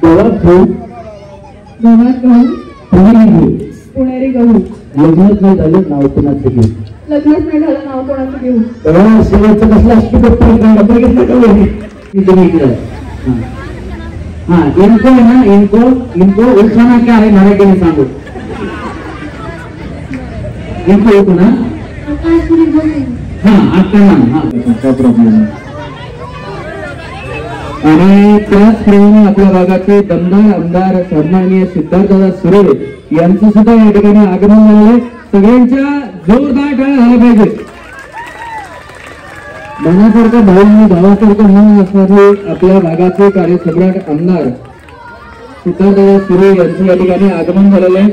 गव्हात गहू पुणेरी गहू लग्नच नाही झालं नाव कोणाचं घेऊ शेवटचं कसलं इनको है ना इनको उठाना क्या है मराठी में सांगो इनको होतो ना आपका नाम काय प्रॉब्लेम आणि त्याचप्रमाणे आपल्या भागाचे दमदार आमदार सन्माननीय सिद्धार्थदादा सुरे यांचं सुद्धा या ठिकाणी आगमन झाले. सगळ्यांच्या जोरदार टाळ्या झाल्या पाहिजे. मनासारखं भाऊ भावासारखं म्हणून असणारे आपल्या भागाचे कार्यसम्राट आमदार सिद्धार्थदादा सुरे यांचं या ठिकाणी आगमन झालेलं आहे.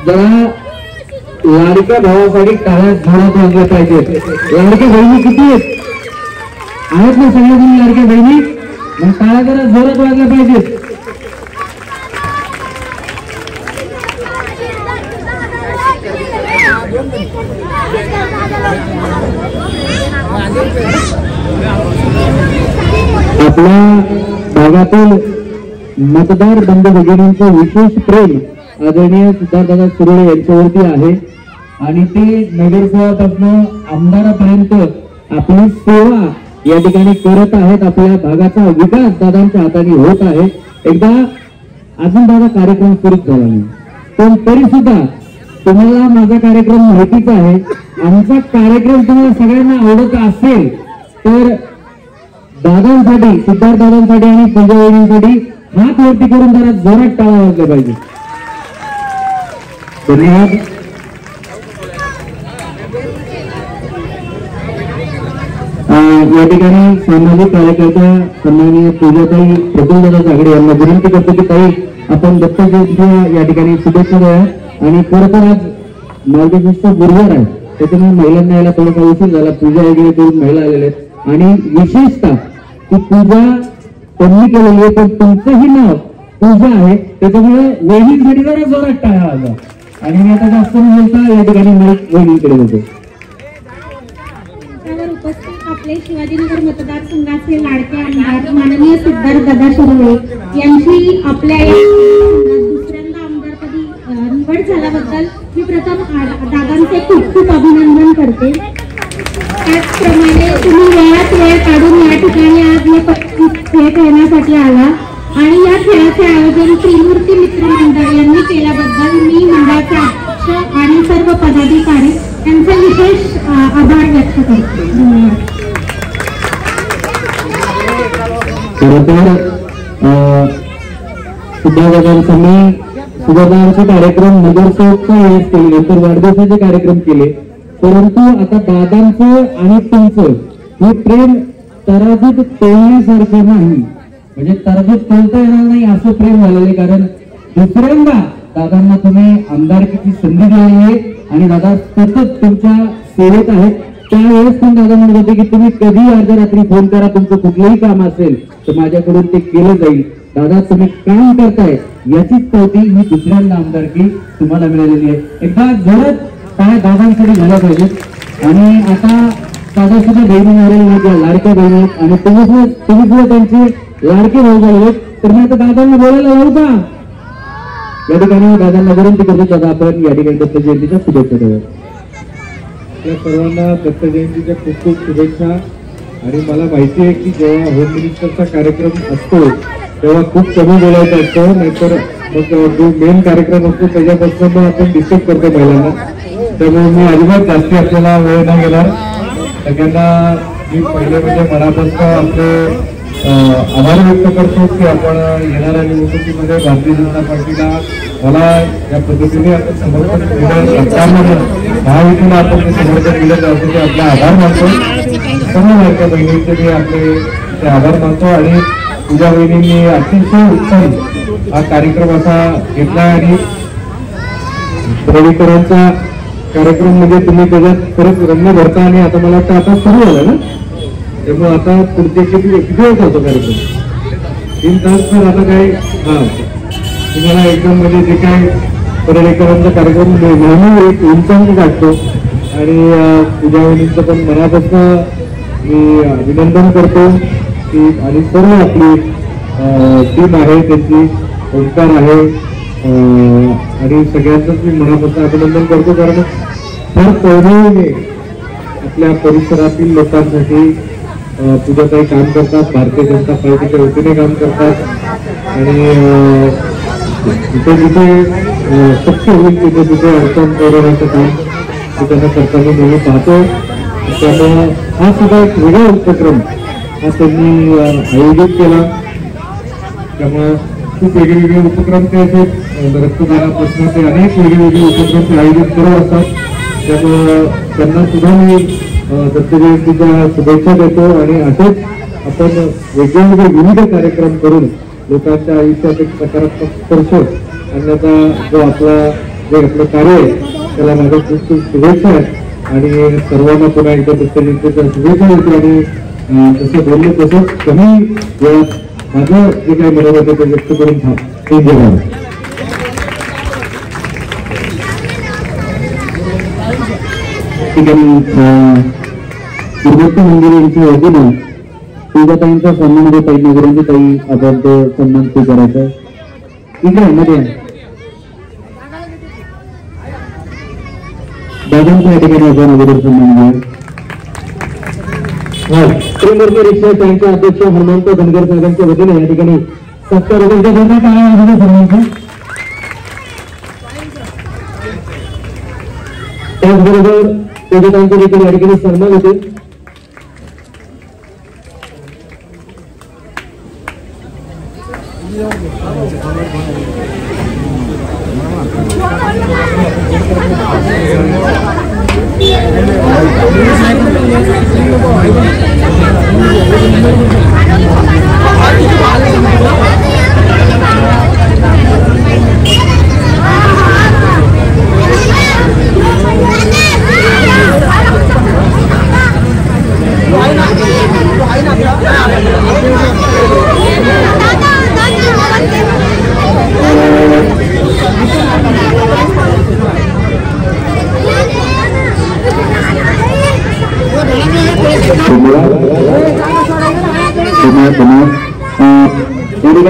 जरा लाडक्या भावासाठी टाळ्या जोरात वाजल्या पाहिजे. लाडक्या बहिणी किती आहेत ना सगळ्या लाडक्या बहिणी मग टाळ्या जरा जोरात वाजल्या पाहिजेत. आपल्या भागातील मतदार बंधू भगिनींचं विशेष प्रेम आदरणीय सिद्धार्थदादा सुरे यांच्यावरती आहे आणि ते नगरसेवकापासून आमदारापर्यंत आपली सेवा या ठिकाणी करत आहेत. आपल्या भागाचा विकास दादांच्या हाताने होत आहे. एकदा अजून दादा कार्यक्रम सुरूच झाला नाही पण तरी सुद्धा तुम्हाला माझा कार्यक्रम माहितीच आहे. आमचा कार्यक्रम तुम्हाला सगळ्यांना आवडत असेल तर दादांसाठी सिद्धार्थ दादांसाठी आणि पूजा वहिनींसाठी हात वरती करून जरा जोरात टाळ्या वाजल्या पाहिजे. धन्यवाद. या ठिकाणी सामाजिक कार्यकर्त्या सन्माननीय पूजाताई प्रफुल्लदादा जागडे यांना विनंती करतो की ताई आपण दत्त जयंतीच्या या ठिकाणी शुभेच्छा द्या. आणि खरं तर आज मार्गशीर्ष गुरुवार आहे त्याच्यामुळे महिलांना यायला थोडासा उशीर झाला. पूजा वगैरे करून महिला आलेल्या आहेत आणि विशेषतः ती पूजा त्यांनी केलेली आहे पण तुमचंही नाव पूजा आहे त्याच्यामुळे वहिनींसाठी जरा जोरात टाळ्या वाजवा. आणि मी आता जास्त न बोलता या ठिकाणी माईक वहिनींकडे होतो. आपले शिवाजीनगर मतदारसंघाचे लाडके आमदार माननीय सिद्धार्थदादा सुरे यांची आपल्या दुसऱ्यांदा आमदारपदी निवड झाल्याबद्दल मी प्रथम दादांचे खूप खूप अभिनंदन करते. त्याचप्रमाणे तुम्ही वेळात वेळ काढून या ठिकाणी आज हे खेळ खेळण्यासाठी आला आणि या खेळाचे आयोजन त्रिमूर्ती मित्र मंडळ यांनी केल्याबद्दल मी मंडळाचे अध्यक्ष आणि सर्व पदाधिकारी यांचे विशेष आभार व्यक्त करते. धन्यवाद. सुधारणांचे कार्यक्रम नगरसेवकच्या वेळेस केले नंतर वाढदिवसाचे कार्यक्रम केले परंतु आता दादांचं आणि तुमचं हे प्रेम तराजूत तोलण्यासारखं नाही. म्हणजे तराजूत तोलता येणार नाही असं प्रेम झालेलं आहे. कारण दुसऱ्यांदा दादांना तुम्ही आमदारकीची संधी दिलेली आहे आणि दादा सतत तुमच्या सेवेत आहेत. त्यावेळेस पण दादा म्हणत होते की तुम्ही कधी अर्ध्या रात्री फोन करा तुमचं कुठलंही काम असेल तर माझ्याकडून ते केलं जाईल. दादा तुम्ही काम करताय याचीच पावती ही दुसऱ्यांदा आमदारकी तुम्हाला मिळालेली आहे. एकदा जोरात काय दादांसाठी झाला पाहिजे. आणि आता दादा सुद्धा बहिणी मिळालेली लाडक्या बहिणी आणि तुम्ही सुद्धा त्यांचे लाडके भाऊ झाले तर मी आता दादांना बोलायला लावू का. या ठिकाणी दादांना विनंती करतो दादा आपण या ठिकाणी दत्त जयंतीच्या शुभेच्छा देऊ. आपल्या सर्वांना दत्त जयंतीच्या खूप खूप शुभेच्छा. आणि मला माहिती आहे की जेव्हा होम मिनिस्टरचा कार्यक्रम असतो तेव्हा खूप कमी बोलायचं असतं नाहीतर मग जो मेन कार्यक्रम असतो त्याच्यापासून मग आपण डिस्टर्ब करतो महिलांना. त्यामुळे मी अजिबात जास्ती आपल्याला वेळ नाही घेणार. सगळ्यांना मी पहिले म्हणजे मनापासून आपले आभार व्यक्त करतो की आपण येणाऱ्या निवडणुकीमध्ये भारतीय जनता पार्टीला मला या पद्धतीने आपण समर्थन दिलं सरकारमध्ये महायुतीला आपण ते समर्थन दिलं त्यासाठी आपला आभार मानतो. सर्व लाडक्या बहिणींचे मी आपले ते आभार मानतो. आणि पूजा बहिणींनी अतिशय उत्तम हा कार्यक्रम असा घेतला आणि द्रवीकरांचा कार्यक्रम म्हणजे तुम्ही त्याच्यात परत रंग भरता आणि आता मला वाटतं आता सुरू झालं ना त्यामुळे आता पुढचे किती वेळ होतो कार्यक्रम 3 तास. तर आता काय तुम्हाला एकदम म्हणजे जे काय पर्यटकांचा कार्यक्रम नेहमी एक उंचावून काढतो. आणि पूजा वहिनींचं पण मनापासून मी अभिनंदन करतो. आणि सर्व आपली टीम आहे त्यांची, ओंकार आहे आणि सगळ्यांचंच मी मनापासून अभिनंदन करतो, कारण फार तळमळीने आपल्या परिसरातील लोकांसाठी पूजाताई काम करतात, भारतीय जनता पार्टीच्या वतीने काम करतात आणि जिथे जिथे शक्य होईल तिथे तिथे अडचण सोडवण्याचं काम ते त्यांना करताना नेहमी पाहतो. त्यामुळं हा सुद्धा एक वेगळा उपक्रम हा त्यांनी आयोजित केला. त्यामुळं खूप वेगवेगळे उपक्रम ते असे रक्तदानापासून ते अनेक वेगवेगळे उपक्रम ते आयोजित करत असतात. त्यामुळं त्यांना सुद्धा मी दत्त जयंतीच्या शुभेच्छा देतो आणि असेच आपण वेगवेगळे विविध कार्यक्रम करून लोकांच्या आयुष्यात एक सकारात्मक स्पर्श आणण्याचा जो आपलं कार्य आहे त्याला माझ्या खूप खूप शुभेच्छा आहेत आणि सर्वांना पुन्हा एकदा दत्त जयंतीच्या शुभेच्छा देतो. आणि जसं बोललो तसंच कमी वेळात माझं जे काही म्हणत होतं ते व्यक्त करून धन्यवाद. ठिकाणी दुर्गत्त मंदिर यांच्या वतीनं पूजाताईंचा सन्मान देत आहे. नगरांची ताई आपण तो सन्मान स्वीकारायचा आहे. इकडे मध्ये दादांच्या या ठिकाणी आपण अगोदर सन्मान घेऊ. त्रिमूर्ती रिक्षा त्यांचे अध्यक्ष हनुमंत धनगर साहेबांच्या वतीने या ठिकाणी 70 रुपयांच्या धरण्यात आला सन्मानचा. त्याचबरोबर पूजकांचे देखील या ठिकाणी सन्मान होते.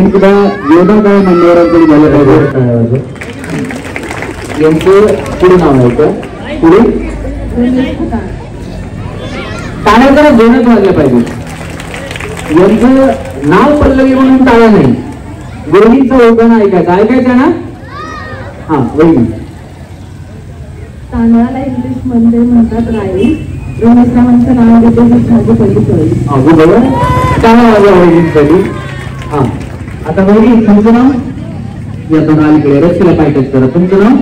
सुद्धा योगा काय मान्यवरांकडे झालं पाहिजे. यांचं पुढे नाव आहे का पुढे टाळ्याकडे जोडत वाजल्या पाहिजे. यांचं नाव पल्लवी म्हणून टाळा नाही. वहिनीचं ओळखणं ऐकायचं ना. हा वहिनी तांदळाला इंग्लिश मध्ये म्हणतात राई. रमेशरावांचं नाव घेते भाजी पहिली चोळी. बरोबर टाळा वाजवा वहिनींसाठी. हा आता वहिनी तुमचं नाव यातून अलीकडे रस्त्याला पाहिजे करा. तुमचं नाव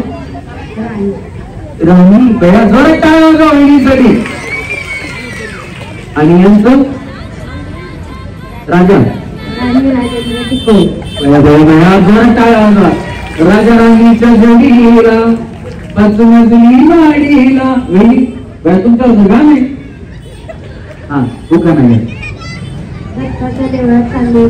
राणी. बया जोरात टाळा वाजवा वहिनीसाठी. आणि यांचं राजा जोरात टाळा वाजवा. राजा राणीच्या जोडीला मजली वाडीला. वहिनी बया तुमचं गाणं आहे. हा दुकान आहे. दत्ताच्या देवळात चालले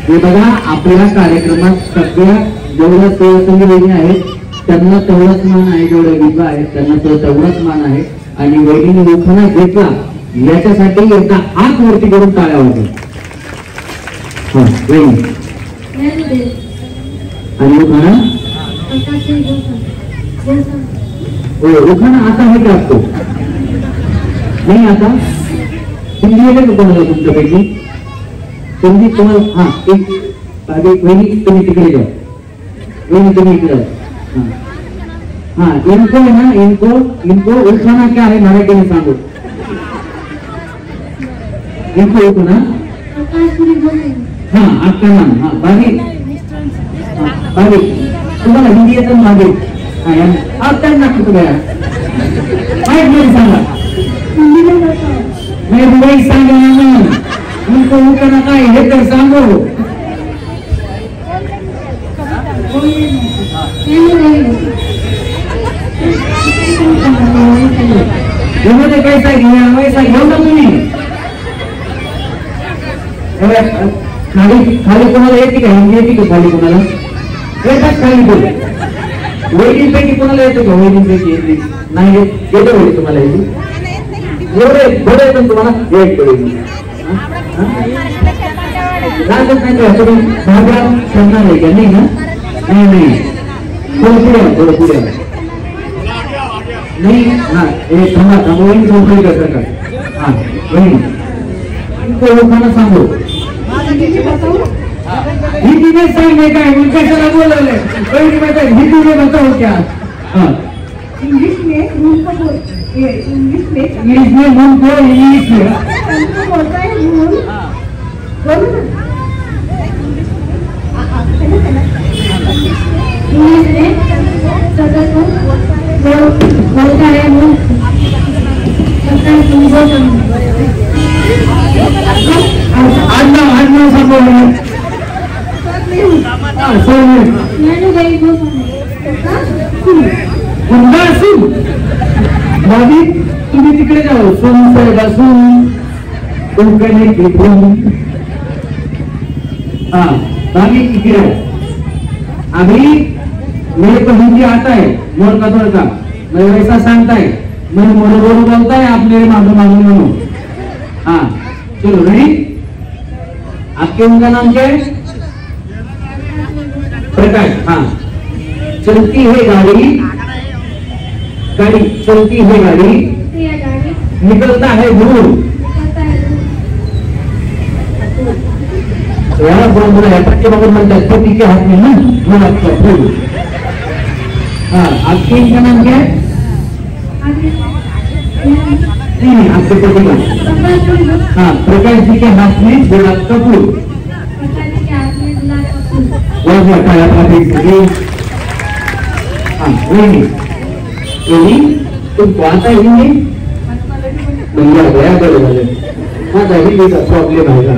हे बघा आपल्या कार्यक्रमात सगळ्या जेवढ्या सहसंगी आहेत त्यांना तेवढाच मान आहे. जेवढ्या विभा आहेत त्यांना तेवढाच मान आहे. आणि वहिनीने उखाणा घेतला याच्यासाठी एकदा हात वरती करून टाळ्या होत्या. हा वहिनी आणि उखाणा उखाणा आता आहे का असतो नाही. आता हिंदी आहे का कोणाला तुमच्यापैकी हिंदी तुम्हाला. हा एक वहिनी तुम्ही तिकडे जा. वहिनी तुम्ही इकडे जा. हाँ इनको है ना इनको उठाना क्या है मराठी में सांगो. इनको उठना. हाँ आपका नाम. हाँ बागी बागी तुम्हाला हिंदी येतं मागे. हाँ यार आप काय नाक कुठे गया माहित नाही सांगा. मैं वही सांगा ना. इनको उठाना काय हे तर सांगो. जेमध्ये कैसा घ्या वैसा घेऊ ना तुम्ही. खाली खाली कोणाला येते का हिंदी येते का खाली कोणाला येतात खाली बोल. वहिनींपैकी कोणाला येतं का? वहिनींपैकी येते नाही येतं वहिनी तुम्हाला येते एवढे थोडे येतं तुम्हाला एक वहिनी लागत नाही का तुम्ही भागात करणार आहे का? नाही ना? नाही थोडं पुढे थोडं पुढे नाही हा हे थांबा थांबा वहिनी चौकडी करता का? हा वहिनी लोकांना सांगू हिंदी में सांगने का है उनका चला बोल रहे वहिनी बता हिंदी में बताओ क्या? हाँ इंग्लिश में रूल को बोल इंग्लिश में हमको इंग्लिश में हमको बोलता है रूल बोलो ना इंग्लिश में सदर को बोलता है रूल बोलता है तुमको आडनाव सांगो मैंने गई वो पुन्हा असून भाभी तुम्ही तिकडे जाओ सोन साहेब असून कोकणी तिथून हाँ भाभी इकडे अभी मेरे को हिंदी आता है मोर का थोड़ा मैं वैसा सांगता है मैं मोर बोलता है आप मेरे मालूम मालूम हाँ चलो रेडी आपके उनका नाम क्या है? प्रकाश हाँ चलती है गाड़ी गाड़ी चलती है गाड़ी निकलता है धूल यार बोल बोला है पट्टे बगल में पति के हाथ में ना गुलाब का फूल हाँ आपके इनका नाम क्या है? नहीं आपके पति का हाँ प्रकाश जी के हाथ में गुलाब का फूल तुमको आता हिंदी? म्हणजे गया बरं झालं माझा हिंदीचा प्रॉब्लेम आहे का?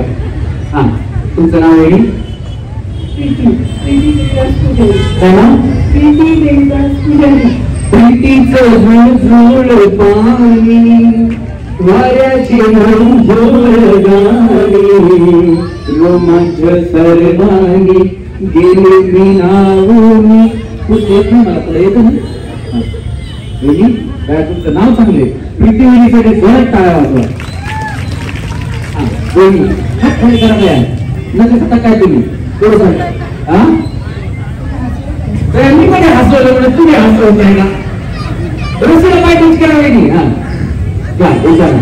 हा तुमचं नाव वेडी? काय नाव? प्रीतीचं झुळझुळ पाणी वाऱ्याची झुळझुळ गाणी रोमांच सरमानी गेले मी नावून कुठे मला पुढे येतं ना वेडी काय तुमचं नाव चांगले प्रीती वेडीसाठी जोरात टाळ्या वाजवा हा वेडी हात खाली करा काय नका आता काय तुम्ही थोडं सांगा हा मी मध्ये हसवलं म्हणजे तुम्ही हसवत नाही का? रस्त्याला पाय टच करा वेडी हा या विचारा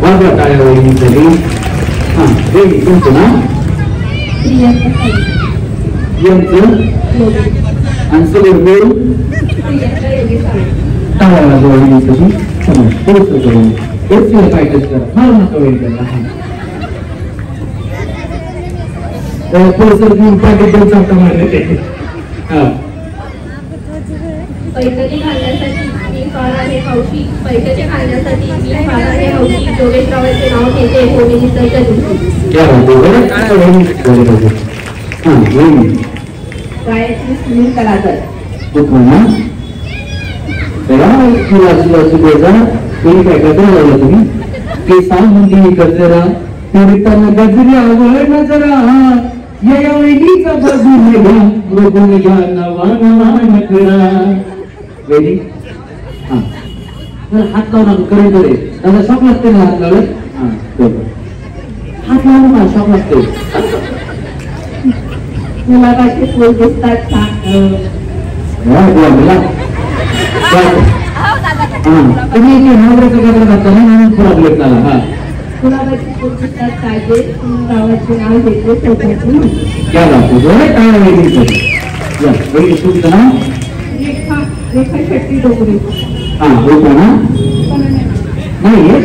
वाजवा टाळ्या वहिनीसाठी हा वेडी तुमचं नाव? यांचं आन्सर बोल टाळ्या वाजवा वहिनीसाठी थोडंसं करून रस्त्याला पाय टच करा मारू नका वेळ करा थोडंसं घेऊन पाठीबद्दल चालता मारले हा पैठणी घालण्यासाठी मी फार आहे हौशी पैठणी घालण्यासाठी मी फार आहे हौशी जोगेशरावांचे नाव घेते होळीच्या दिवशी क्या बात है बरं काय वहिनी हां वहिनी गायत्री सुनील कलाकर तो पुन्हा तेरा तुला बोजा तुम्ही काय गजरा लावला तुम्ही ते सांग म्हणते गजरा फिरताना गजऱ्यावर नजरा या वहिनीचा बघून घ्या नवा नकरा वेडी हां हात लावून नका करेंट रे दादा शॉक लागते ना हात लावलं हां बरोबर हात लावून ना शॉक लागते गुलाबाचे फुल दिसतात तुम्ही नवऱ्याचं गजरा घातला म्हणून प्रॉब्लेम झाला हा गुलाबाचे फुल दिसतात कायदे गावाचे नाव घेतले स्वतःचे क्या बात है बरं काय वेगळी या वेगळी तुमचं नाव? रेखा शेट्टी डोगरे हा होतो ना नाही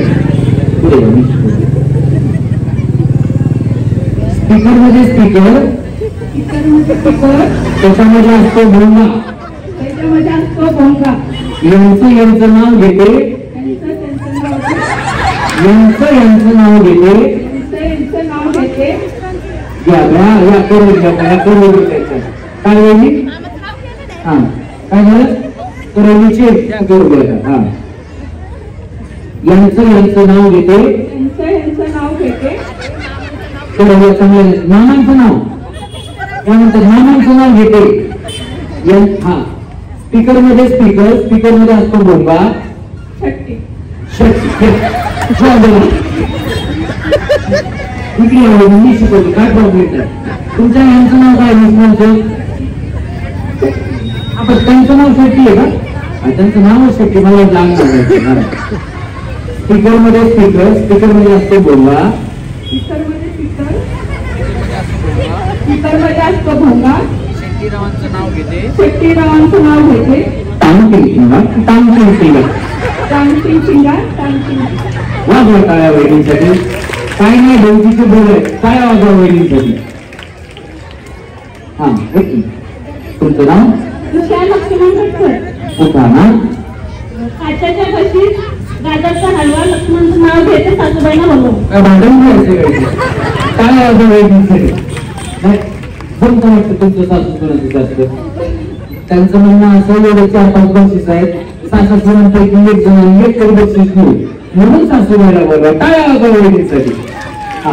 पुढे स्पीकर मध्ये स्पीकर त्याच्यामध्ये असतो भोंगा त्याच्यामध्ये असतो भोंगा यांचं नाव घेते यांचं नाव घेते या करून काय वेगळी हा काय झालं करवलीचे हा यांचं नाव घेते नाव घेते ठरवलं चांगलं. नामांचं नाव काय म्हणतात? नामांचं नाव घेते. हा स्पीकर मध्ये स्पीकर मध्ये असतो बोंबा. मी शिकवतो काय प्रॉब्लेम आहे. तुमच्या यांचं नाव काय मिसमनचं? आपण त्यांचं नाव शेट्टी आहे का? त्यांचं नाव शेट्टी. मला लागणार स्पीकर मध्ये स्पीकर मध्ये असतो बोंबा. स्पीकर मध्ये असतो भोंगा. शेट्टीरावांचं नाव घेते. शेट्टीरावांचं नाव घेते. वाजवा टाळ्या वहिनीसाठी. काय नाही डोंकीचे बोल आहेत. काय वाजवा वहिनीसाठी. हा तुमचं नाव? ना काच्याच्या बशीत गाजरचा हलवा लक्ष्मणचं नाव घेते. सासूबाईंना बोलवून काय भांडण करायचं काय वाजवा वहिनीसाठी. कोणतं वाटतं तुमचं सासू सुनाचं जास्त? त्यांचं म्हणणं असं एवढे 4-5 बक्षीस आहेत. सासू सुनांपैकी एक जण एक तरी बक्षीस घेऊ म्हणून सासूबाईला बोलवा. काय वाजवा वहिनीसाठी. हा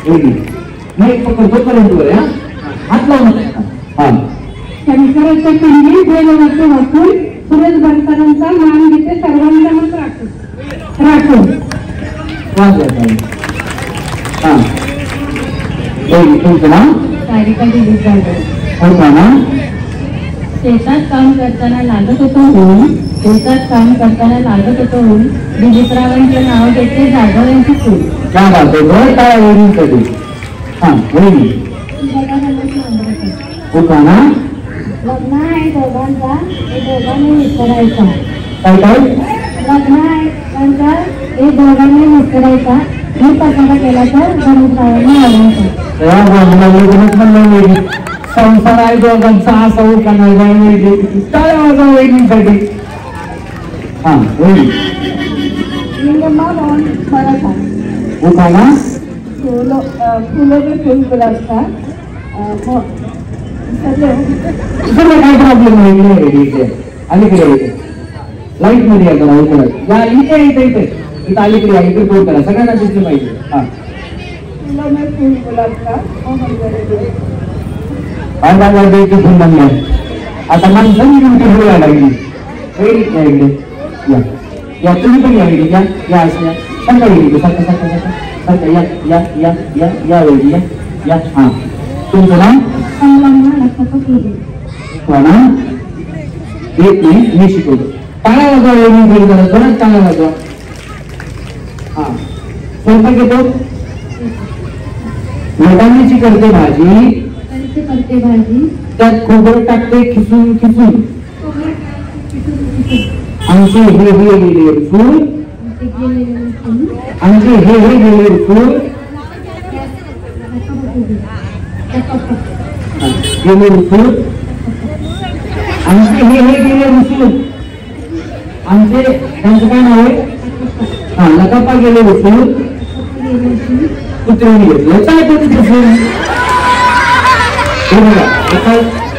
वहिनी नाही पकडतो पर्यंत हा हात लावून. हा शंकराच्या पिंडी देवाचे वाचून सुरेश बनकरांचा मान घेते. सर्वांनाच राखून वाजवा. हा तुमचं नाव? सारिका देवी जाधव. हो ना. शेतात काम करताना लागत होतो दिलीपरावांचं नाव घेते. जाधव यांची सून. काय बात काय वहिनीसाठी. हा वहिनी होता ना. लग्न आहे दोघांचा. हे दोघांनी विचारायचा. काय काय लग्न आहे त्यांचा. हे दोघांनी विचारायचा. मी पसंत केला तर गणेशरावांना आवडायचा. संसार आहे दोघांचा असा उठा नाही काय माझा वहिनीसाठी. हा वहिनी होता ना. फुलं फुल गुलाबचा काय प्रॉब्लेम नाही. अलीकडे लाईट मध्ये या इथे इथं अलीकडे इकडे फोन करा. सगळ्यांना दिसली पाहिजे. हा फुल गुलाबचा द्यायची फुल म्हणलं. आता माणसांनी तुमची बोलायला लागली. इकडे या तुम्ही पण या इकडे या असं या सांगा इकडे सारखं या या या या या वेळी या. हा तुमचं नाव? ना एक मिनिट मी शिकवतो. टाळ्या वाजवा वहिनी जरा जोरात टाळ्या वाजवा. हा स्वयंपाक येतो. वटाण्याची करते भाजी. त्यात खोबरं टाकते खिसून. आमचे हे गेले फूल. आमचे हे गेले फूल. गेले फूल. आमचे हे गेले रसूल. आमचे त्यांचं काय नाव आहे? हा नकापा गेले रसूल. कुत्र्याने घेतलं काय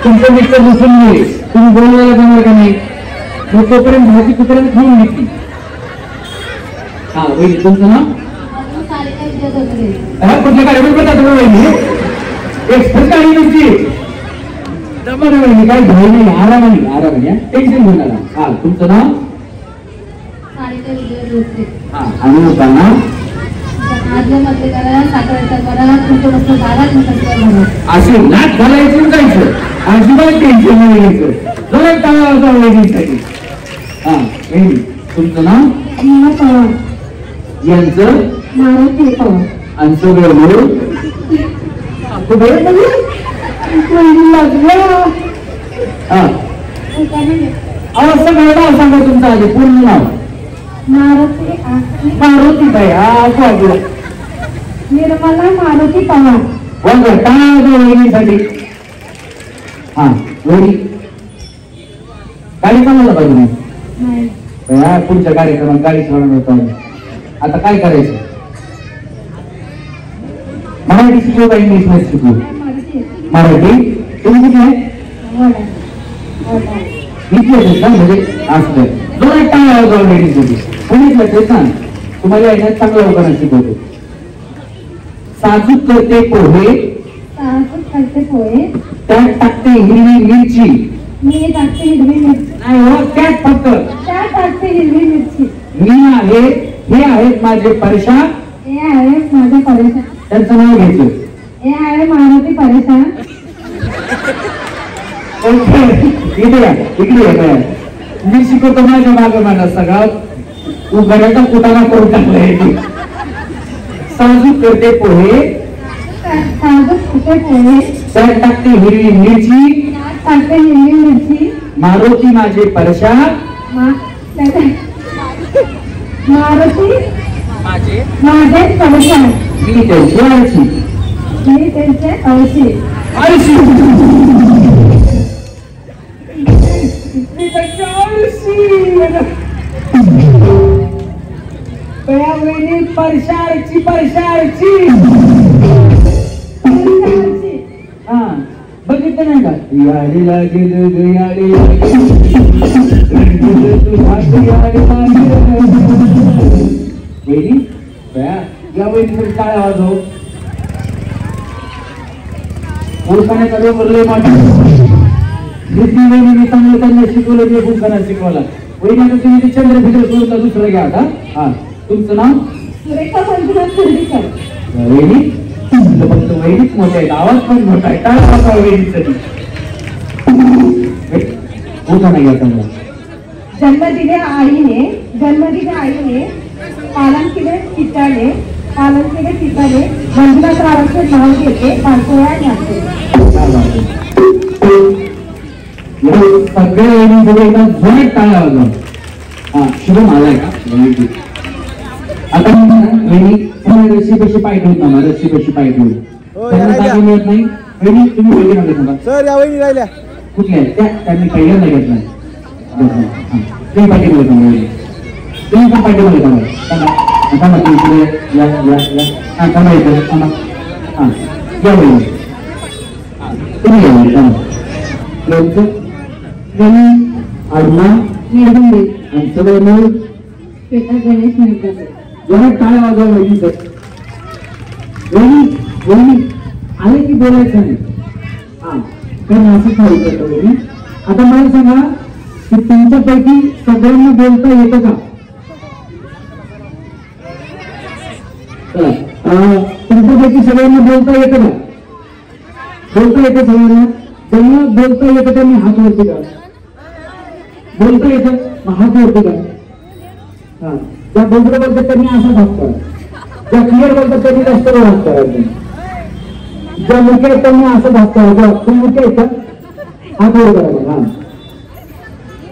तुमचं मित्र बसून नाही. तुम्ही बोलायला जमणार का नाही. मग तोपर्यंत भाजी कुत्र्याने खाऊन घेतली. हा वहिनी तुमचं नाव? कुठल्या कार्यक्रम करता तुम्ही वहिनी? एक्सप्रेस गाडी नसती. बरं वहिनी काय भय नाही. आरामाने टेन्शन घेऊन आला. हा तुमचं नाव? हा आणि होता ना. असे नाक घालायचं जायचं. अजिबात टेन्शन नाही घ्यायचं. जरा टाळा वहिनीसाठी. हा वहिनी तुमचं नाव? यांचं मारुती पवार. आमचं वेळ सगळं नाव सांगा तुमचं आधी पूर्ण नाव. मारुती ताई. हा निर्मला मारुती पवार. बरोबर टाळा वहिनीसाठी. हा वहिनी गाडी कोणाला पाहिजे. पुढच्या कार्यक्रमात गाडी ठेवणार होतो. आता काय करायचं. मराठी शिकवू का इंग्लिश मध्ये शिकवू? मराठी. तुम्ही कुठे आहे? इथले का म्हणजे असं दोन एक टाळ्या ऑलरेडी तुम्ही पुण्यातलं ते सांग. तुम्हाला याच्यात चांगल्या लोकांना शिकवतो. साजूक करते पोहे, साजूक करते पोहे, त्यात टाकते हिरवी मिरची. मी टाकते हिरवी मिरची. नाही हो, त्यात फक्त त्यात टाकते हिरवी मिरची. मी आहे, हे आहेत माझे परेशान. हे आहे माझे परेशान. त्यांचं नाव घ्यायचं. हे आहे मारुती परेशान. ओके, इकडे या, इकडे या. मी शिकवतो माझ्या मागे मला सगळं तू घराचा कुटाणा करून टाकलाय. साजूक करते पोहे, साजूक करते पोहे, त्यात टाकते हिरवी मिरची. त्यात टाकते हिरवी मिरची. मारुती माझे परेशान. मारुती माझे परेशान. मी त्यांची आळशी. मी त्यांचे अवशी. आळशी परशाळची परशाळची. हा बघितलं नाही का? याडी लागेल याडी वहिनी या वहिनी काय आवाज हो फुलखान्याचा डोंगरले माझ्या वहिनी चांगलं त्यांना शिकवलं ते फुलखाना शिकवला. वहिनी आता तुम्ही ते चंद्रभिद्र सोडता दुसरं घ्या आता. हा तुमचं नाव? सुरेखा मंजुनाथ खर्डीकर. वहिनी फक्त वहिनीच मोठे आहेत, आवाज पण मोठा आहे. काय वाचा वहिनीचं मोठा नाही घ्या चांगला. जन्म दिले आईने पालन केले पित्याने मंजुनाथ रावांचे नाव घेते पाचोळ्या घालते. सगळ्या वहिनींकडे एका जोरात टाळ्या वाजवा. हा शुभम आलाय का? आता वहिनी रस्सी कशी पाय ठेवत ना, रस्सी कशी पाय ठेवली त्यांना जागा मिळत नाही. वहिनी तुम्ही पहिली मागे सांगा सर या वहिनी राहिल्या कुठल्या आहेत त्या? त्यांनी पहिल्यांदा घेतला. तुम्ही पाठीमागे सांगा वहिनी, तुम्ही पण पाठीमागे सांगा. सांगा तुम्ही इकडे या या या. हा सांगा इकडे सांगा. हा या वहिनी तुम्ही या वहिनी सांगा. आडमा निर्बंधी आणि सगळं मिळून श्वेता गणेश निर्बंधी. जेव्हा टाळ्या वाजवा वहिनी सर. वहिनी आले की बोलायचं नाही. हा कारण असं सांगितलं वहिनी. आता मला सांगा की तुमच्यापैकी सगळ्यांना बोलता येतं का? चला तुमच्यापैकी सगळ्यांना बोलता येतं का? बोलता येतं सगळ्यांना? ज्यांना बोलता येतं त्यांनी हात वरती का? बोलता येतं हात वरती का? हा ज्या बोलता बोलतात त्यांनी असा भाग करा. ज्या क्लिअर बोलतात त्यांनी जास्त भाग करायचा. ज्या मुख्य आहेत त्यांनी असं भाग करायचा. तुम्ही मुख्य आहेत का? हात वर करायचा. हा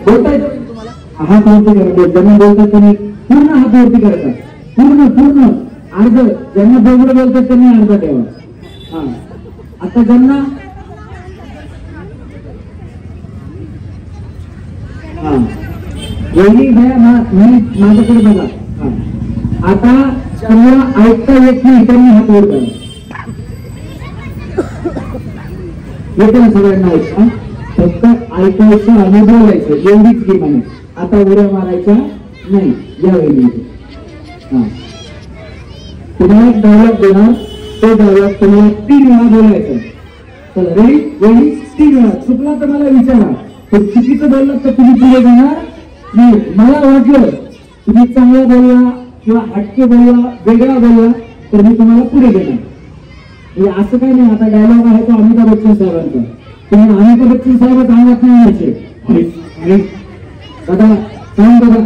बोलता येतं हात वरती करायचा. ज्यांना बोलतात त्यांनी पूर्ण हात वरती करायचा. पूर्ण अर्ध. ज्यांना बोलत बोलतात त्यांनी अर्ध ठेवा. हा आता ज्यांना हा वहिनी घ्या माझ्याकडे बघा. आता त्यांना ऐकता येत नाही त्यांनी हात वर करा. येते ना सगळ्यांना ऐकता? फक्त ऐकायचं आणि बोलायचं एवढीच गेम आहे. आता उड्या मारायच्या नाही. या वहिनी हा तुम्हाला एक डायलॉग देणार. तो डायलॉग तुम्हाला 3 वेळा बोलायचा. चला रेडी? वहिनी 3 वेळा. चुकला तर मला विचारा. तर चुकीचं बोललात तर तुम्ही पुढे जाणार नाही. मला वाटलं तुम्ही चांगला बोलला किंवा हटके बोलला वेगळा बोलला तर मी तुम्हाला पुढे देणार. असं काही नाही. आता डायलॉग आहे तो अमिताभ बच्चन साहेबांचा. तुम्ही अमिताभ बच्चन साहेब सांगत नाही यायचे दादा सांग बघा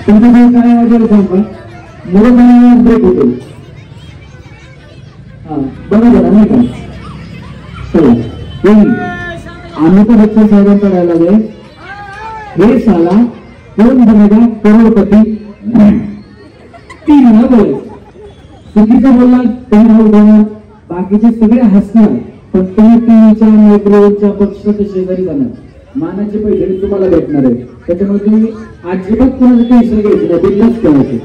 तुमच्याकडे काय वगैरे सांग का मुलं ब्रेक होतो. हा बघा बघा नाही का? चला अमिताभ बच्चन साहेबांचा डायलॉग आहे. हे साला कोण बनेगा करोडपती. 3 वेळा बोलायचं. चुकीचं बोलला तुम्ही बोलणार. बाकीचे सगळे हसणार पण तुम्ही टीव्हीच्या मेट्रोच्या पक्षाच्या शेजारी जाणार. मानाचे पैसे तुम्हाला भेटणार आहे. त्याच्यामुळे तुम्ही अजिबात कोणाचं टेन्शन घ्यायचं नाही. बिंदास करायचं.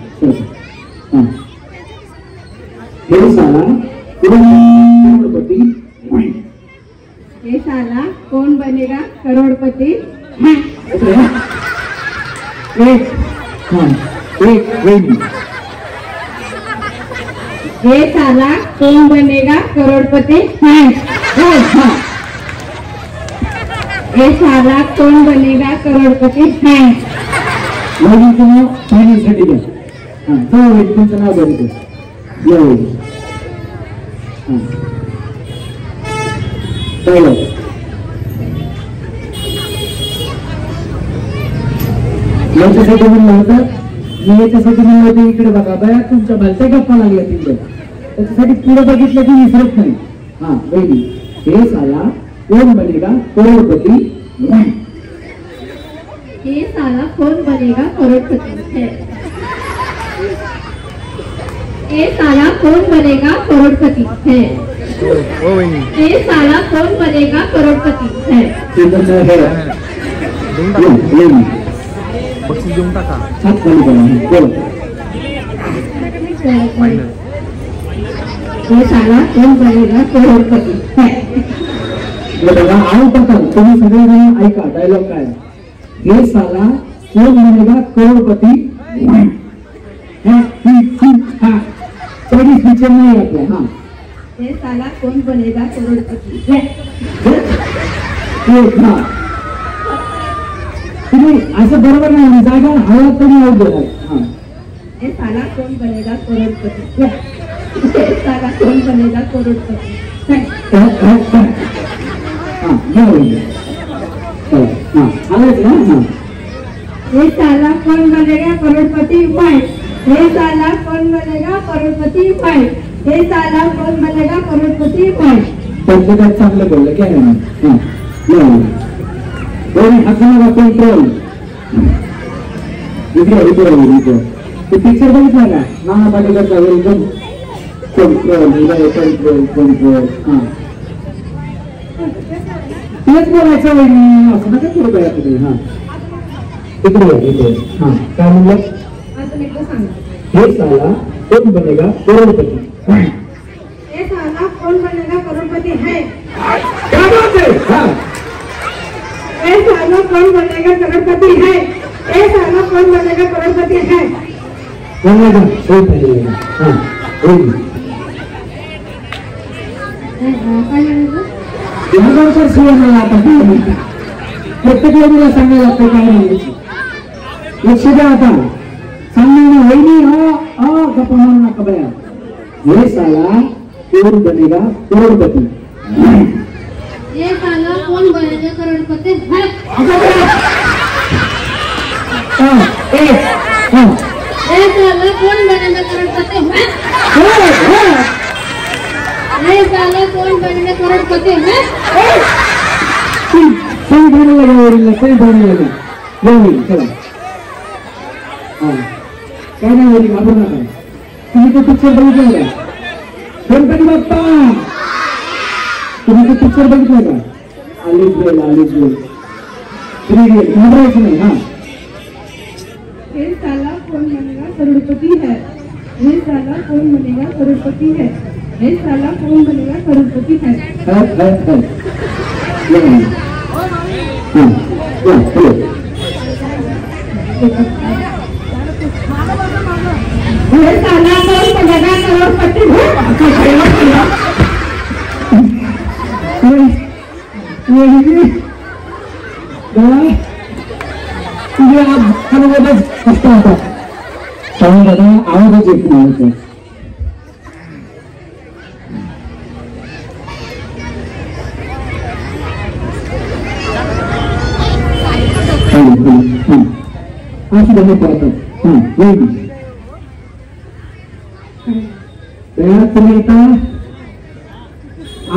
हे साला करोडपती. हे साला कोण बनेगा करोडपती. ये साला कौन बनेगा करोड़पति है। ये साला कौन बनेगा करोड़पति है। वहिनीचं नाव पाहण्यासाठी द्या. जाऊ वहिनी, तुमचं नाव बघतो. या वहिनी. याच्यासाठी म्हणलं होतं, मी याच्यासाठी म्हणलं होतं इकडे बघा बया, तुमच्या भलत्या गप्पा लागल्या तिकडे, त्याच्यासाठी पुढे बघितलं की विसरत नाही. हा वहिनी, हे साला कोण बनेगा करोडपती है. ये साला कौन बनेगा करोड़पति है। ये साला कौन बनेगा करोड़पति है। ये साला कौन बनेगा करोड़पति है। हात खाली करा. ये साला कौन बनेगा करोड़पति है. बघा आव प्रकार तुम्ही सगळेजण ऐका. डायलॉग काय, हे साला कोण बनेगा करोडपती है. सगळी फीचर नाही आपल्या. हा ये साला कौन बनेगा करोड़पति है. तुम्ही असं बरोबर नाही, जागा हवा कमी होऊ द्या. हा ये साला कौन बनेगा करोड़पति है. ये साला कौन बनेगा करोड़पति है. हा घ्या वहिनी. हा आलंच ना. हा ये साला कौन बनेगा करोड़पति है. ये साला कौन बनेगा करोड़पति है. ये साला कौन बनेगा करोड़पति है. पंचकात चांगलं बोललं काय नाही. दोन हाताला कंट्रोल. इकडे ते पिक्चर बघितला का, नाना पाटेकरचा वेलकम. Control control. हा तेच बोलायचं वहिनी, असं नका करू बया तुम्ही. हा इकडे. हा काय म्हणलं, अजून एकदा सांगा. हे साला कोण बनेगा करोडपती. ये साला कौन बनेगा करोड़पति है. काय बोलते. हा ये साला कौन बनेगा करोड़पति है. ये साला कौन बनेगा करोड़पति है. बोलला का सोय पाहिजे. हा वहिनी तर शिवाय मला आता प्रत्येक वेळेला सांगायला लागतं काय नाही. लक्ष द्या आता सांगणार वहिनी. हा गप्पा मारू नका बया. हे साला कोण बनेगा करोडपती. ये साला कौन बनेगा करोड़पति है। ये साला कौन बनेगा करोड़पति है। ये साला कौन बनेगा करोड़पति है। सही धोने लगे वडील, सही धोने लगे. वहिनी चला. हा काय नाही वहिनी, घाबरू नका. तुम्ही तो पिक्चर बघितला का, गणपती बाप्पा. तुम्ही तो पिक्चर बघितला का, आलीच बेल. तुम्ही घाबरायचं नाही. हा ये साला कौन बनेगा करोड़पति है. ये साला कौन बनेगा करोड़पति है. ये साला कौन बनेगा करोड़पति है. ये साला कौन बनेगा करोड़पति है. तुझे आवाज कष्ट होता. कारण दादा आवाजच येत नाही. असं बघू पडतात. तुम्ही आता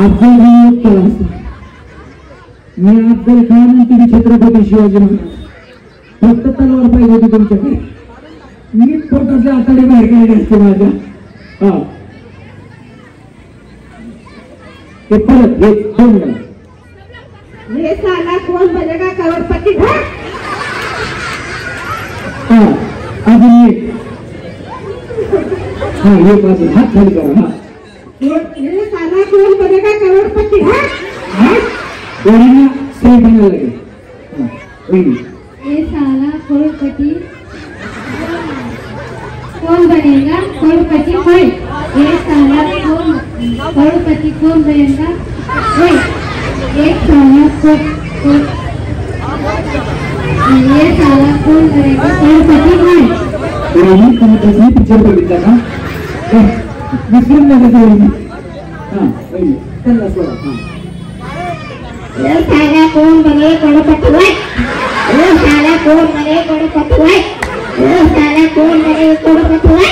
अफजल केला असता. मी अफजल खान आणि तुम्ही छत्रपती शिवाजी महाराज. फक्त तलवार पाहिजे होती तुमच्याकडे. मी पोटातल्या आताडे बाहेर काढले असते माझ्या. हा ते परत हे दोन वेळा. ये साला कौन बनेगा करोड़पति है. हा अजून एक. हा हे बाजू हात खाली करा. हा ये साला कौन बनेगा करोड़पति है. वहिनीला सही म्हणायला लागेल. हा वहिनी. ये साला करोड़पति कौन बनेगा करोड़पति है। ये साला करोडपती कोण बनेगा? एक साला कोण बनेगा करोडपती नाही. तुम्ही पिक्चर बघितला का? विसरून नका त्यांना सोडा. एक साला कोण बनेगा करोडपती नाही. एक साला कोण बनेगा करोडपती नाही. एक साला कोण बनेगा करोडपती नाही.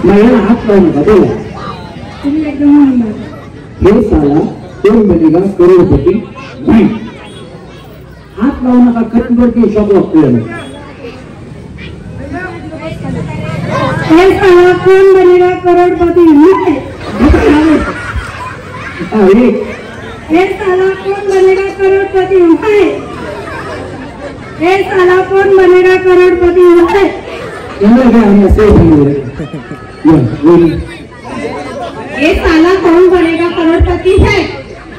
महिला हात लावू नका बोला. हे साला कोण बनेगा करोडपती नाही. हात लावू नका. कटवर की शॉक लागतोय. हे साला कोण बनेगा करोडपती नाही. हे साला कोण बनेगा करोडपती है. हे साला कौन बनेगा करोड़पति है. ये साला कौन बनेगा करोड़पति है.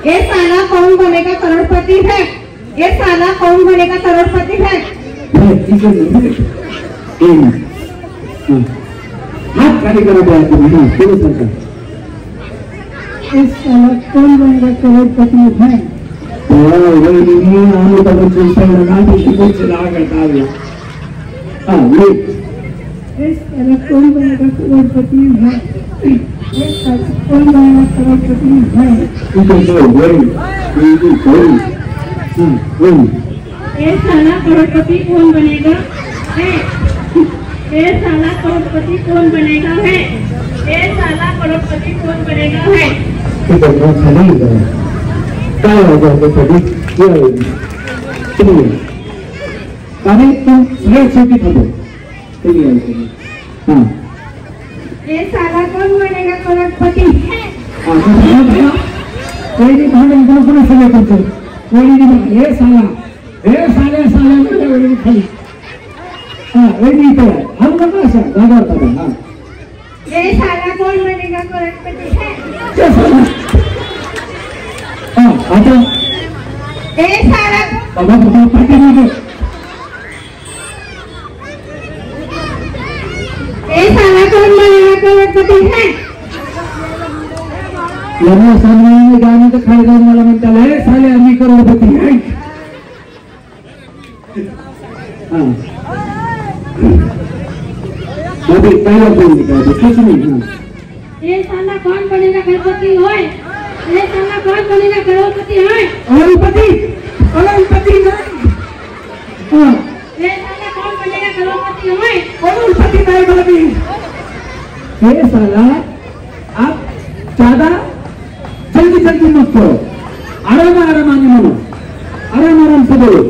ये साला कौन बनेगा करोड़पति है. ये साला कौन बनेगा करोड़पति है. हाथ खाली करा तुम्ही. इस साला कौन बनेगा करोड़पति है. आम्ही त्याला चेष्टा करता इस साला कौन बनेगा करोड़पति है. इस साला कौन बनेगा करोड़पति है. ये साला करोड़पति कौन बनेगा है. ये साला करोड़पति कौन बनेगा है. ये साला करोड़पति कौन बनेगा है. काय त्यासाठी आणि तू सगळ्यात शेवटी थांबव. ये साला कौन बनेगा करोड़पति है. कोणी भांडण कोणी सगळं करतो. कोणी हे साला हे साल्या साल्या वेळी खाली वेळी इथे हा नका असा जागा. ये साला कौन बनेगा करोड़पति है. आता ये साला बाबा बाबा पाठी ये साला कौन बनेगा करोड़पति है. यांना सामने गाणं तर खाली जाऊन मला म्हणताल हे साले आम्ही करोडपती आहे. बाबी काय बोलली काय दुसरंच नाही. ये साला कौन बनेगा करोड़पति होय. ये साला कौन बनेगा करोड़पति है. करोडपती करोडपती नाही. ये साला कौन बनेगा करोड़पति है. करोडपती नाही बाबी. हे साला आप ज्यादा जल्दी जल्दी मत करो. आराम आरामाने म्हणो. आराम आराम से बोलो.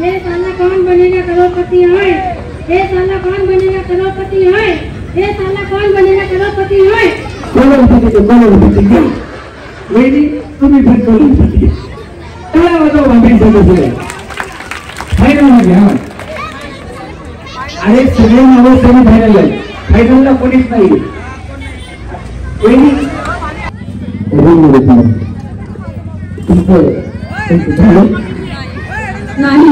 ये साला कौन बनेगा करोड़पति है. ये साला कौन बनेगा करोड़पति है. ये साला कौन बनेगा करोड़पति है. करोडपती वेळी तुम्ही पण करोडपती. काय वाजव बाबी फायनल घ्या. अरे सगळे नावं सगळी फायनल आहे. फायनलला कोणीच नाही. वेळी नाही.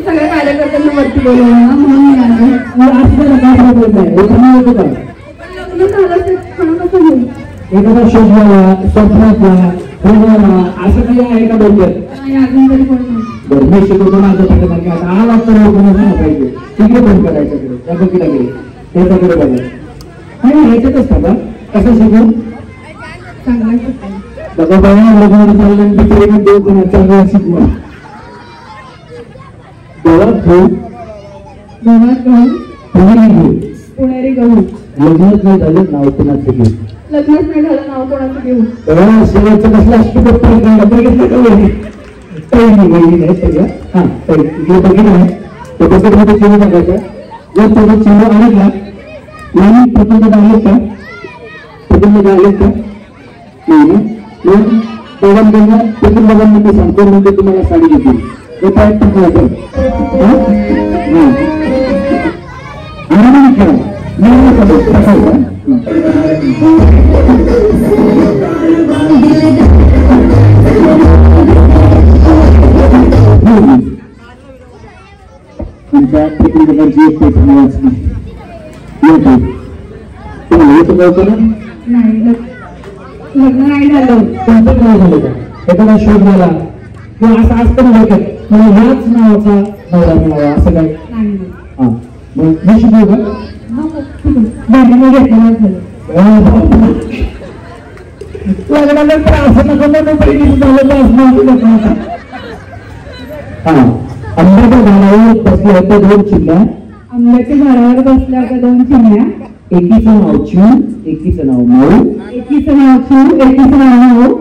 सगळ्या कार्यकर्त्यांना वरती बोलवलं ना म्हणून एखादा शोधला स्वप्नातला असं काही आहे का बरोबर. अजून तरी कोण नाही. बरं मी शिकवतो माझं पाठीमागे आता 8 वाजता लोकांना पाहिजे. तिकडे फोन करायच्याकडे त्या बघितला गेले त्याच्याकडे बघा आणि ह्याच्यातच थांबा. कसं शिकून बघा बाबा लग्न चाललं बिचारी देव कोणा चांगला शिकवा. देवात घेऊ देवात गहू पुण्यारी घेऊ. पुणेरी गहू. लग्नच नाही झालं नाव कोणाचं घेऊ. लग्नच नाही झालं नाव कोणाचं घेऊ. तेव्हा शेवटचं कसला बघितलं का वहिनी पहिली वहिनी नाही सगळं. हा इकडे बघितलं आहे तो बकेटमध्ये चिरू टाकायचा. जर त्याचा चिरू अडकला नाही प्रथम आलेत का प्रथम आलेत का नाही ना. मग दोघांकडनं प्रथम दोघांना मी सांगतो म्हणजे तुम्हाला साडी घेतील. हे पाय टाकायचं आरामाने खेळा. टाकायचा तुमच्या प्रत्येकाची एक पेठ वाचली येतो तुम्हाला येतो कळतो ना नाही लग्न नाही झालं. तुमचं काय झालं का एखादा शोध झाला किंवा असं असतं ना डोक्यात मला ह्याच नावाचा नवरा मिळावा असं काय नाही हा मग मी शिकलो का भांडण घेतलं झालं. लग्नानंतर असं नको ना पहिली झालं तर असणार. हा आंब्याच्या झाडावर बसल्या होत्या दोन चिमण्या. आंब्याच्या झाडावर बसल्या होत्या दोन चिमण्या. एकीचं नाव चिव एकीचं नाव माऊ. एकीचं नाव चिव एकीचं नाव माऊ.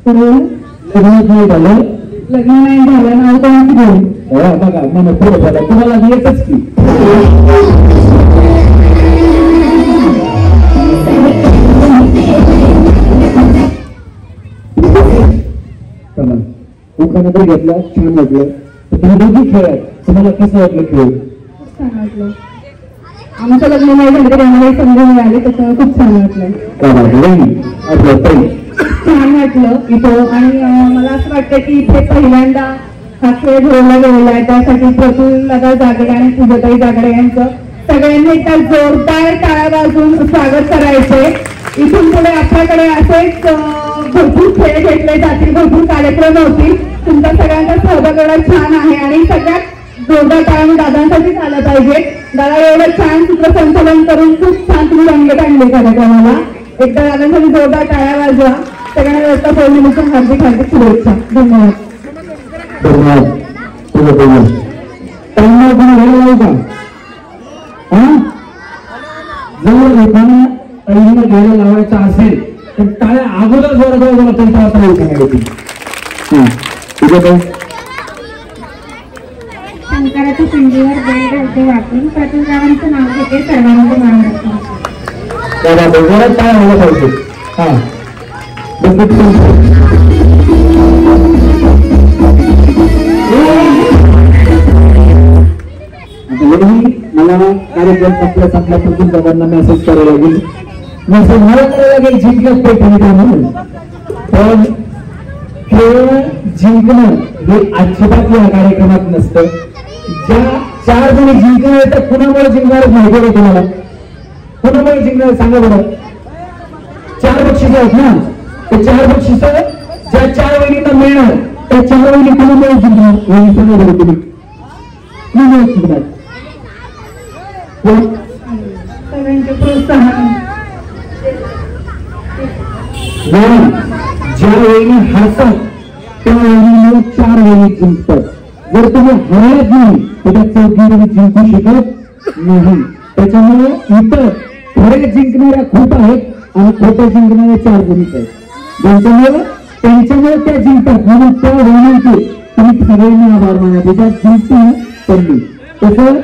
लग्न नाही झालं लग्न नाही झालं नाव कोणाची घेऊन. बघा मला पुढे झालं तुम्हाला येतच की चला उखाणा घेतला छान वाटलं तर तुम्ही दोघी खेळात तुम्हाला कसं वाटलं खेळ खूप छान वाटलं. आमचं लग्न नाही झालं तरी आम्हाला संधी मिळाली त्याच्यामुळे खूप छान वाटलं. छान वाटलं इथं. आणि मला असं वाटतं की इथे पहिल्यांदा हा खेळ घेऊन गेलेला आहे त्यासाठी प्रफुल्लता जागडे आणि पूजाताई जागडे यांचं सगळ्यांनी एकदा जोरदार टाळ्या वाजवून स्वागत करायचे. इथून पुढे आपल्याकडे असेच भरपूर खेळ घेतले जातील भरपूर कार्यक्रम होतील. तुमचा सगळ्यांचा सहभाग एवढा छान आहे आणि सगळ्यात जोरदार टाळ्या दादांसाठीच आलं पाहिजे. दादा एवढं छान सूत्रसंचालन करून खूप छान तुम्ही रंगत आणले कार्यक्रमाला. एकदा दादांसाठी जोरदार टाळ्या वाजवा. सगळ्यांना रस्ता पौर्णिमेच्या हार्दिक हार्दिक शुभेच्छा. धन्यवाद. धन्यवाद. जर लोकांना पहिल्यांदा गाड्या लावायचा असेल तर टाळ्या अगोदर जोराजवळ त्यांच्या आता शंकराच्या पिंडीवर बैल घालते वाटून प्रतिगावांचं नाव घेते सर्वांचं नाव राखून. काय व्हायला पाहिजे. हा मला कार्यक्रम संपल्यापासून बाबांना मेसेज करायला लागेल. मेसेज मला करायला लागेल जिंकलंच पेट म्हणून. पण खेळ जिंकणं हे अजिबात या कार्यक्रमात नसतं. ज्या 4 जणी जिंकणार तर कुणामुळे जिंकणार माहिती आहे तुम्हाला. कुणामुळे जिंकणार सांगा बरं. 4 बक्षिस आहेत ना. ते 4 बक्षिस ज्या 4 वहिनींना मिळणार त्या 4 वहिनी कुणामुळे जिंकणार वहिनी सांगा बरं तुम्ही. कुणामुळे जिंकणार सगळ्यांचे प्रोत्साहन. ज्या वहिनी हरतात त्या वहिनीमुळे 4 वहिनी जिंकतात. जर तुम्ही हरत नाही तर त्या 4 वहिनी जिंकू शकत नाही. त्याच्यामुळे इतर खरे जिंकणाऱ्या खूप आहेत आणि खोटे जिंकणाऱ्या 4 जणीच आहेत. त्यांच्यामुळे त्या जिंकतात. म्हणून त्या वहिनींचे तुम्ही सगळ्यांनी आभार माना. त्याच्या जिंकते त्यांनी तसं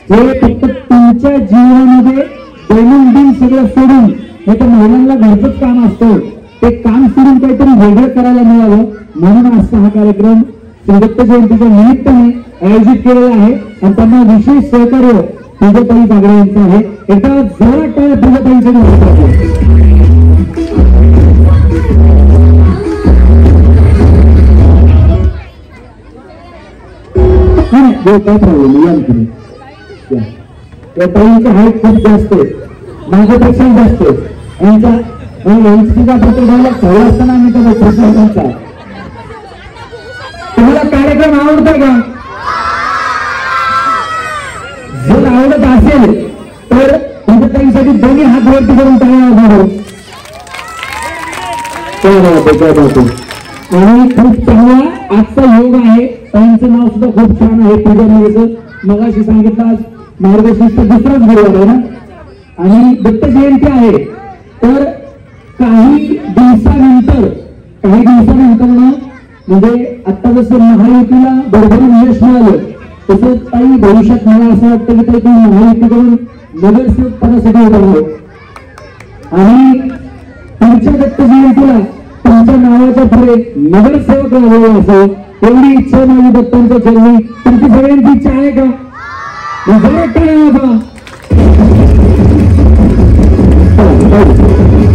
हे फक्त तुमच्या जीवनामध्ये दैनंदिन सगळं सोडून हे तर महिलांना घरचंच काम असतं. ते काम सोडून काहीतरी वेगळं करायला मिळावं म्हणून आजचा हा कार्यक्रम श्री दत्त जयंतीच्या निमित्ताने आयोजित केलेला आहे. आणि त्यांना विशेष सहकार्य पूजाताई जागडे यांचं आहे. एकदा जोरात टाळ्या पूजाताईंसाठी काय प्रॉब्लेम या ताईंची हाईट खूप जास्त आहे. माझ्यापेक्षा जास्त आहे. यांचा प्रतिभाला कळला असताना आम्ही त्याला प्रश्न. तुम्हाला कार्यक्रम आवडतो का. जर आवडत असेल तर पूजाताईंसाठी दोन्ही हात वरती करून टाळ्या. आणि खूप चांगला आजचा योग आहे. ताईंचं नाव सुद्धा खूप छान आहे. पूजा मगाशी सांगितलं आज मार्गशीर्ष दुसराच गुरुवार आहे ना. आणि दत्त जयंती आहे तर काही दिवसानंतर ना म्हणजे आता जसं महायुतीला भरभरून यश मिळालं तसं काही भविष्यात मला असं वाटतं की तुम्ही महायुतीकडून नगरसेवक पदासाठी उभारलो आणि तुमच्या दत्त जयंतीला तुमच्या नावाच्या पुढे नगरसेवक लाभले असं एवढी इच्छा माझी दत्तांच्या चरणी. तुमची सगळ्यांची इच्छा आहे का. पाहिजे.